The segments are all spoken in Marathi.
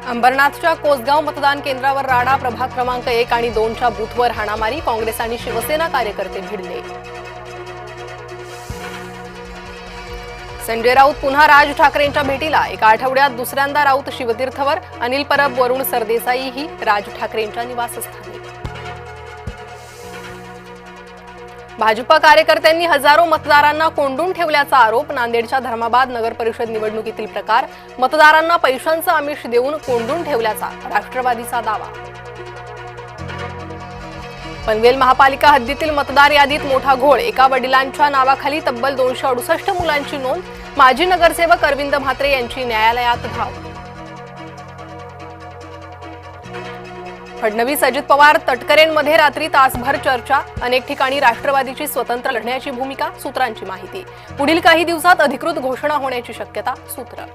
अंबरनाथच्या कोसगाव मतदान केंद्रावर राडा, प्रभाग क्रमांक 1 आणि 2च्या बूथवर हाणामारी, काँग्रेस आणि शिवसेना कार्यकर्ते भिडले। संजय राऊत पुन्हा राज ठाकरेंच्या भेटीला, एका आठवड्यात दुसऱ्यांदा राऊत शिवतीर्थवर, अनिल परब, वरुण सरदेसाई ही राज ठाकरेंच्या निवासस्थानी। भाजपा कार्यकर्त्यांनी हजारो मतदारांना कोंडून ठेवल्याचा आरोप, नांदेडच्या धर्माबाद नगर परिषद निवडणुकीतील प्रकार, मतदारांना पैशांचं आमिष देऊन कोंडून ठेवल्याचा राष्ट्रवादीचा दावा। पनवेल महापालिका हद्दीतील मतदार यादीत मोठा घोळ, एका वडिलांच्या नावाखाली तब्बल 268 मुलांची नोंद, माजी नगरसेवक अरविंद म्हात्रे यांची न्यायालयात धाव। फडणवीस अजित पवार तटकरेंमध्ये रात्री तासभर चर्चा, अनेक ठिकाणी राष्ट्रवादीची स्वतंत्र लढण्याची भूमिका, सूत्रांची माहिती। पुढील काही दिवसात अधिकृत घोषणा होण्याची शक्यता, सूत्र।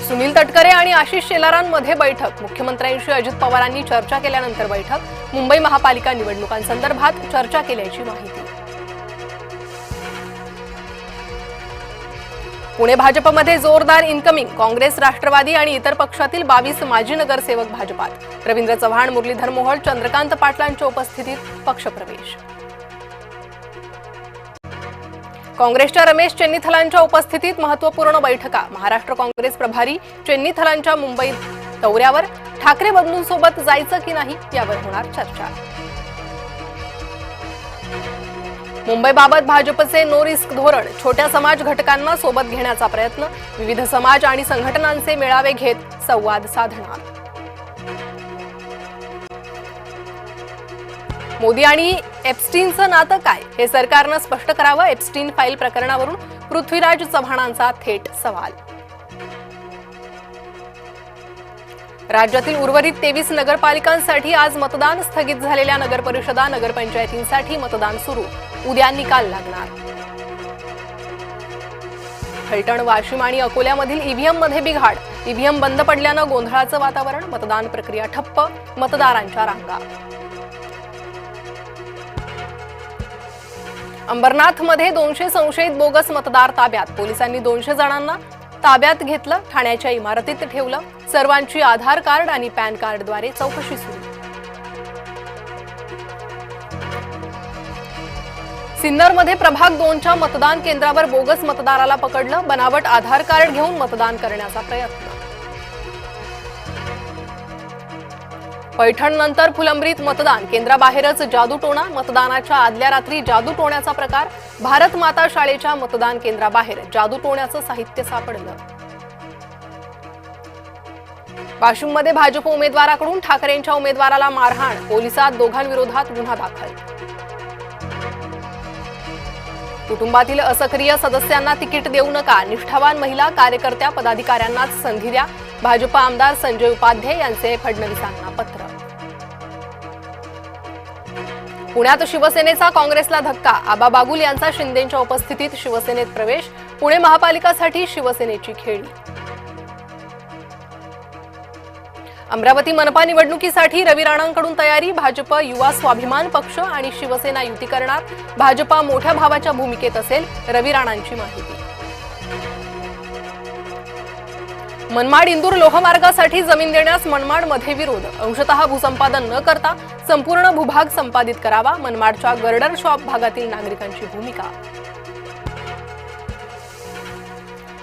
सुनील तटकरे आणि आशिष शेलारांमध्ये बैठक, मुख्यमंत्र्यांशी अजित पवारांनी चर्चा केल्यानंतर बैठक, मुंबई महापालिका निवडणुकांसंदर्भात चर्चा केल्याची माहिती। पुणे भाजपमध्ये जोरदार इनकमिंग, काँग्रेस, राष्ट्रवादी आणि इतर पक्षातील 22 माजी नगरसेवक भाजपात, रवींद्र चव्हाण, मुरलीधर मोहोळ, चंद्रकांत पाटलांच्या उपस्थितीत पक्षप्रवेश। काँग्रेसच्या रमेश चेन्नीथलांच्या उपस्थितीत महत्त्वपूर्ण बैठका, महाराष्ट्र काँग्रेस प्रभारी चेन्नीथलांच्या मुंबई दौऱ्यावर, ठाकरे बंधूंसोबत जायचं की नाही यावर होणार चर्चा। मुंबईबाबत भाजपचे नो रिस्क धोरण, छोट्या समाज घटकांना सोबत घेण्याचा प्रयत्न, विविध समाज आणि संघटनांचे मेळावे घेत संवाद साधणार। मोदी आणि एप्स्टीनचं नातं काय, हे सरकारनं स्पष्ट करावं, एप्स्टीन फाईल प्रकरणावरून पृथ्वीराज चव्हाणांचा थेट सवाल। राज्यातील उर्वरित 23 नगरपालिकांसाठी आज मतदान, स्थगित झालेल्या नगरपरिषदा, नगरपंचायतींसाठी मतदान सुरू, उद्या निकाल लागणार। फलटण, वाशिम आणि अकोल्यामधील ईव्हीएममध्ये बिघाड, ईव्हीएम बंद पडल्यानं गोंधळाचं वातावरण, मतदान प्रक्रिया ठप्प, मतदारांच्या रांगा। अंबरनाथमध्ये 200 संशयित बोगस मतदार ताब्यात, पोलिसांनी 200 जणांना ताब्यात घेतलं, ठाण्याच्या इमारतीत ठेवलं, सर्वांची आधार कार्ड आणि पॅन कार्डद्वारे चौकशी सुरू। सिन्नरमध्ये प्रभाग 2च्या मतदान केंद्रावर बोगस मतदाराला पकडलं, बनावट आधार कार्ड घेऊन मतदान करण्याचा प्रयत्न। पैठणनंतर फुलंब्रीत मतदान, केंद्राबाहेरच जादूटोणा, मतदानाच्या आदल्या रात्री जादूटोण्याचा प्रकार, भारत माता शाळेच्या मतदान केंद्राबाहेर जादूटोण्याचं साहित्य सापडलं। वाशिममध्ये भाजप उमेदवाराकडून ठाकरेंच्या उमेदवाराला मारहाण, पोलिसात दोघांविरोधात गुन्हा दाखल। कुटुंबातील असक्रिय सदस्यांना तिकीट देऊ नका, निष्ठावान महिला कार्यकर्त्या पदाधिकाऱ्यांनाच संधी द्या, भाजप आमदार संजय उपाध्ये यांचे फडणवीसांना पत्र। पुण्यात शिवसेनेचा काँग्रेसला धक्का, आबा बागुल यांचा शिंदेंच्या उपस्थितीत शिवसेनेत प्रवेश, पुणे महापालिकासाठी शिवसेनेची खेळी। अमरावती मनपा निवडणुकीसाठी रवी राणांकडून तयारी, भाजप युवा स्वाभिमान पक्ष आणि शिवसेना युती करणार, भाजपा मोठ्या भावाच्या भूमिकेत असेल, रवी राणांची माहिती। मनमाड इंदूर लोहमार्गासाठी जमीन देण्यास मनमाडमध्ये विरोध, अंशतः भूसंपादन न करता संपूर्ण भूभाग संपादित करावा, मनमाडच्या गर्डर शॉप भागातील नागरिकांची भूमिका।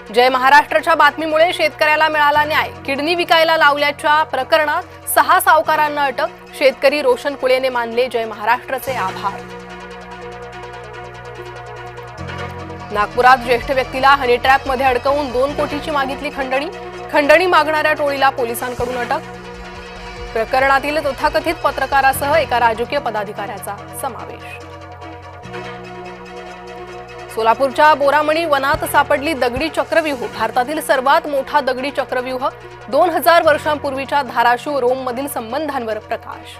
जय महाराष्ट्राच्या बातमीमुळे शेतकऱ्याला मिळाला न्याय, किडनी विकायला लावल्याच्या प्रकरणात 6 सावकारांना अटक, शेतकरी रोशन कुळेने मानले जय महाराष्ट्राचे आभार। नागपुरात ज्येष्ठ व्यक्तीला हनी ट्रॅपमध्ये अडकवून 2 कोटीची मागितली खंडणी, खंडणी मागणाऱ्या टोळीला पोलिसांकडून अटक, प्रकरणातील तथाकथित पत्रकारासह एका राजकीय पदाधिकाऱ्याचा समावेश। सोलापूरच्या बोरामणी वनात सापडली दगडी चक्रव्यूह, भारतातील सर्वात मोठा दगडी चक्रव्यूह, 2000 वर्षांपूर्वीच्या धाराशिव रोममधील संबंधांवर प्रकाश।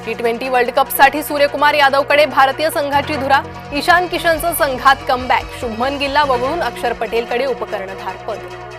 T20 वर्ल्ड कपसाठी सूर्यकुमार यादवकडे भारतीय संघाची धुरा, ईशान किशनचं संघात कमबॅक, शुभमन गिलला वगळून अक्षर पटेलकडे उपकर्णधार पद।